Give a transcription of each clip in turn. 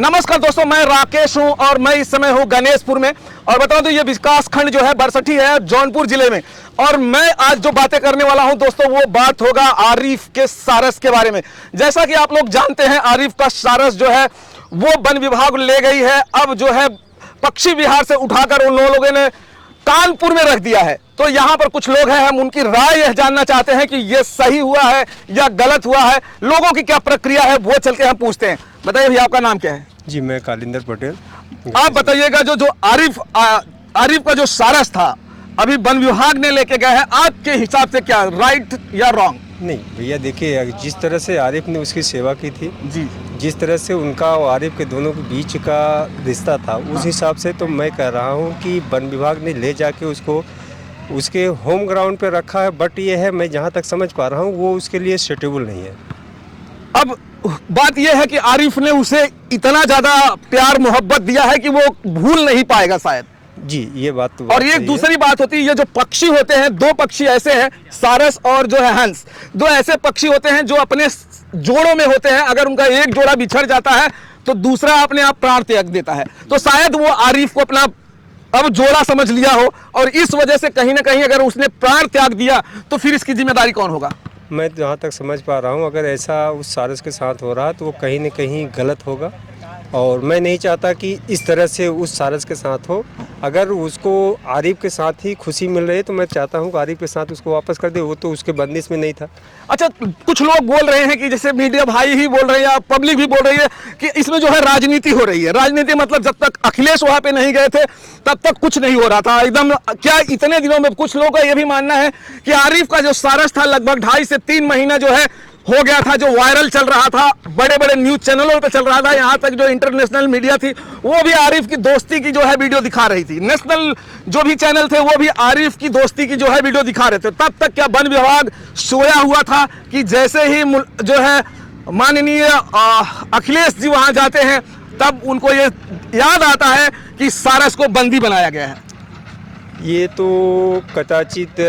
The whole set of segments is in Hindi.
नमस्कार दोस्तों, मैं राकेश हूं और मैं इस समय हूं गणेशपुर में। और बताऊं तो ये विकास खंड जो है बरसठी है जौनपुर जिले में। और मैं आज जो बातें करने वाला हूं दोस्तों, वो बात होगा आरिफ के सारस के बारे में। जैसा कि आप लोग जानते हैं, आरिफ का सारस जो है वो वन विभाग ले गई है। अब जो है पक्षी विहार से उठाकर उन लोगों ने कानपुर में रख दिया है। तो यहाँ पर कुछ लोग हैं, हम उनकी राय यह जानना चाहते हैं कि ये सही हुआ है या गलत हुआ है, लोगों की क्या प्रक्रिया है, वो चल के हम पूछते हैं। बताइए भैया, आपका नाम क्या है? जी, मैं कालिंदर पटेल। आप बताइएगा, जो आरिफ का जो सारस था अभी वन विभाग ने लेके गए हैं, आपके हिसाब से क्या राइट या रॉन्ग? नहीं भैया, देखिए जिस तरह से आरिफ ने उसकी सेवा की थी जी, जिस तरह से उनका और आरिफ के दोनों के बीच का रिश्ता था, उस हिसाब से तो मैं कह रहा हूँ कि वन विभाग ने ले जाके उसको उसके होम ग्राउंड पे रखा है। बट ये है, मैं जहाँ तक समझ पा रहा हूँ, वो उसके लिए सूटेबल नहीं है। अब बात यह है कि आरिफ ने उसे इतना ज्यादा प्यार मोहब्बत दिया है कि वो भूल नहीं पाएगा शायद। जी, ये बात तो और ये दूसरी बात होती है, ये जो पक्षी होते हैं, दो पक्षी ऐसे हैं, सारस और जो है हंस, दो ऐसे पक्षी होते हैं जो अपने जोड़ों में होते हैं। अगर उनका एक जोड़ा बिछड़ जाता है तो दूसरा अपने आप प्राण त्याग देता है। तो शायद वो आरिफ को अपना अब जोड़ा समझ लिया हो, और इस वजह से कहीं ना कहीं अगर उसने प्राण त्याग दिया तो फिर इसकी जिम्मेदारी कौन होगा? मैं जहाँ तक समझ पा रहा हूँ, अगर ऐसा उस सारस के साथ हो रहा तो वो कहीं न कहीं गलत होगा। और मैं नहीं चाहता कि इस तरह से उस सारस के साथ हो। अगर उसको आरिफ के साथ ही खुशी मिल रही है तो मैं चाहता हूँ कि आरिफ के साथ उसको वापस कर दे। वो तो उसके बंदिश में नहीं था। अच्छा, कुछ लोग बोल रहे हैं कि जैसे मीडिया भाई ही बोल रहे हैं या पब्लिक भी बोल रही है कि इसमें जो है राजनीति हो रही है। राजनीति मतलब जब तक अखिलेश वहां पे नहीं गए थे तब तक कुछ नहीं हो रहा था एकदम। क्या इतने दिनों में? कुछ लोगों का यह भी मानना है कि आरिफ का जो सारस था लगभग 2.5 से 3 महीना जो है हो गया था, जो वायरल चल रहा था, बड़े बड़े न्यूज चैनलों पे चल रहा था, यहाँ तक जो इंटरनेशनल मीडिया थी वो भी आरिफ की दोस्ती की जो है वीडियो दिखा रही थी। नेशनल जो भी चैनल थे वो भी आरिफ की दोस्ती की जो है वीडियो दिखा रहे थे। तब तक क्या वन विभाग सोया हुआ था कि जैसे ही जो है माननीय अखिलेश जी वहां जाते हैं तब उनको ये याद आता है कि सारस को बंदी बनाया गया है? ये तो कदाचित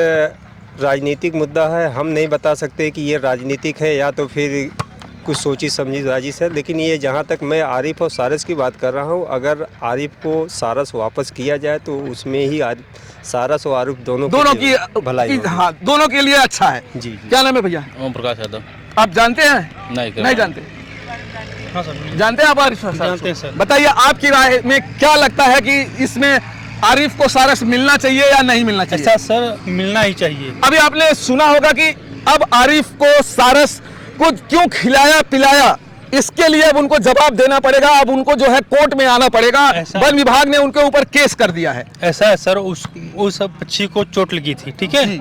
राजनीतिक मुद्दा है। हम नहीं बता सकते कि ये राजनीतिक है या तो फिर कुछ सोची समझी साजिश है। लेकिन ये जहाँ तक मैं आरिफ और सारस की बात कर रहा हूँ, अगर आरिफ को सारस वापस किया जाए तो उसमें ही सारस और आरिफ दोनों की भलाई। हाँ, दोनों के लिए अच्छा है। जी। क्या नाम है भैया? ओम प्रकाश यादव। आप जानते हैं? नहीं जानते? हाँ सर, जानते हैं आप आरिफ? जानते हैं सर। बताइए, आपकी राय में क्या लगता है कि इसमें आरिफ को सारस मिलना चाहिए या नहीं मिलना चाहिए? ऐसा सर, मिलना ही चाहिए। अभी आपने सुना होगा कि अब आरिफ को सारस को क्यों खिलाया पिलाया, इसके लिए अब उनको जवाब देना पड़ेगा। अब उनको जो है कोर्ट में आना पड़ेगा। वन विभाग ने उनके ऊपर केस कर दिया है। ऐसा है सर, उस पक्षी को चोट लगी थी, ठीक है,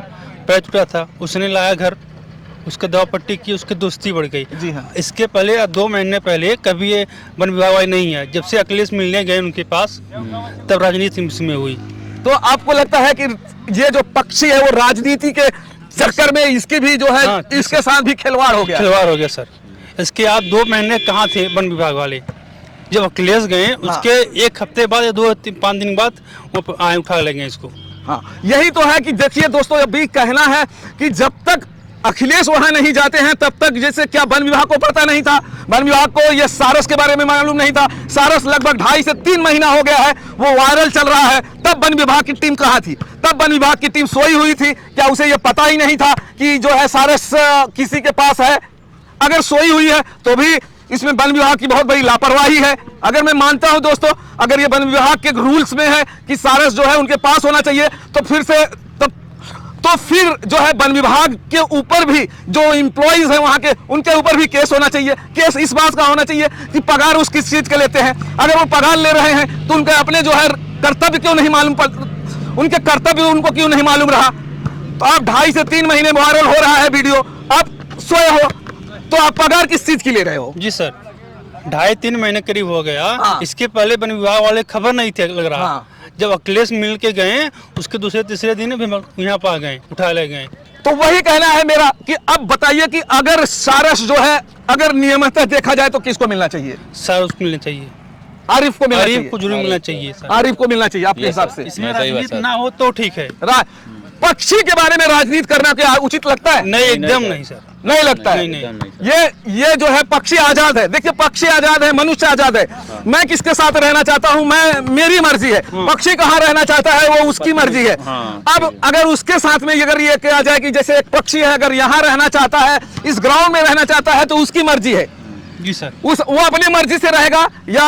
पैर टूटा था, उसने लाया घर, उसके दवा पट्टी की, उसकी दोस्ती बढ़ गई। जी हाँ। इसके पहले 2 महीने पहले कभी ये वन विभाग वाले नहीं है। जब से अखिलेश मिलने गए उनके पास तब राजनीति इसमें हुई। तो आपको लगता है कि ये जो पक्षी है वो राजनीति के चक्कर में इसकी भी जो है हाँ, इसके साथ भी खिलवाड़ हो गया? खिलवाड़ हो गया सर। इसके आप 2 महीने कहाँ थे वन विभाग वाले? जब अखिलेश गए उसके 1 हफ्ते बाद या 2-5 दिन बाद वो आए उठा लेंगे इसको। हाँ, यही तो है कि देखिए दोस्तों, अभी कहना है कि जब तक अखिलेश वहां नहीं जाते हैं तब तक जैसे क्या वन विभाग को पता नहीं था, वन विभाग को ये सारस के बारे में मालूम नहीं था। सारस लगभग 2.5 से 3 महीना हो गया है, वो वायरल चल रहा है। तब वन विभाग की टीम कहाँ थी? तब वन विभाग की टीम सोई हुई थी क्या? उसे ये पता ही नहीं था कि जो है सारस किसी के पास है? अगर सोई हुई है तो भी इसमें वन विभाग की बहुत बड़ी लापरवाही है। अगर मैं मानता हूं दोस्तों, अगर ये वन विभाग के रूल्स में है कि सारस जो है उनके पास होना चाहिए, तो फिर जो है वन विभाग के ऊपर भी जो एम्प्लॉइज हैं वहां के, उनके ऊपर भी केस होना चाहिए। केस इस बात का होना चाहिए कि पगार उस किस चीज के लेते हैं। अगर वो पगार ले रहे हैं तो उनके अपने जो है कर्तव्य क्यों नहीं मालूम, उनके कर्तव्य उनको क्यों नहीं मालूम रहा? तो आप 2.5 से 3 महीने वायरल हो रहा है वीडियो, आप सोए हो तो आप पगार किस चीज की ले रहे हो? जी सर, 2.5-3 महीने करीब हो गया। हाँ। इसके पहले वन विभाग वाले खबर नहीं थे लग रहा। हाँ। जब अखिलेश मिल के गए उसके दूसरे तीसरे दिन भी यहाँ पा गए, उठा ले गए। तो वही कहना है मेरा कि अब बताइए कि अगर सारस जो है अगर नियमितः देखा जाए तो किसको मिलना चाहिए? सर उसको मिलना चाहिए, आरिफ को मिलना चाहिए। आरिफ को जरूर मिलना चाहिए सर। आरिफ को मिलना चाहिए आपके हिसाब से? इसमें राजनीति ना हो तो ठीक है। पक्षी के बारे में राजनीति करना क्या उचित लगता है? नहीं, एकदम नहीं सर। नहीं लगता है। नहीं। ये जो है पक्षी आजाद है। देखिए पक्षी आजाद है, मनुष्य आजाद है। मैं किसके साथ रहना चाहता हूँ, मैं, मेरी मर्जी है। पक्षी कहाँ रहना चाहता है वो उसकी मर्जी है। अब अगर उसके साथ में अगर ये कहा जाए कि जैसे एक पक्षी है, अगर यहाँ रहना चाहता है, इस ग्राउंड में रहना चाहता है, तो उसकी मर्जी है। जी सर। वो अपनी मर्जी से रहेगा या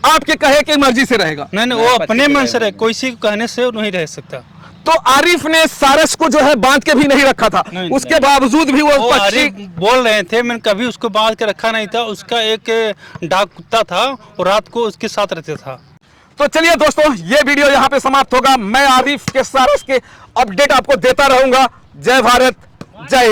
आपके कहे की मर्जी से रहेगा? नहीं, वो अपने मन से रहे, कोई सी कहने से नहीं रह सकता। तो आरिफ ने सारस को जो है बांध के भी नहीं रखा था, उसके बावजूद भी वो पक्षी आरिफ बोल रहे थे, मैंने कभी उसको बांध के रखा नहीं था। उसका एक डाक कुत्ता था और रात को उसके साथ रहता था। तो चलिए दोस्तों, ये वीडियो यहाँ पे समाप्त होगा। मैं आरिफ के सारस के अपडेट आपको देता रहूंगा। जय भारत, जय हिंद।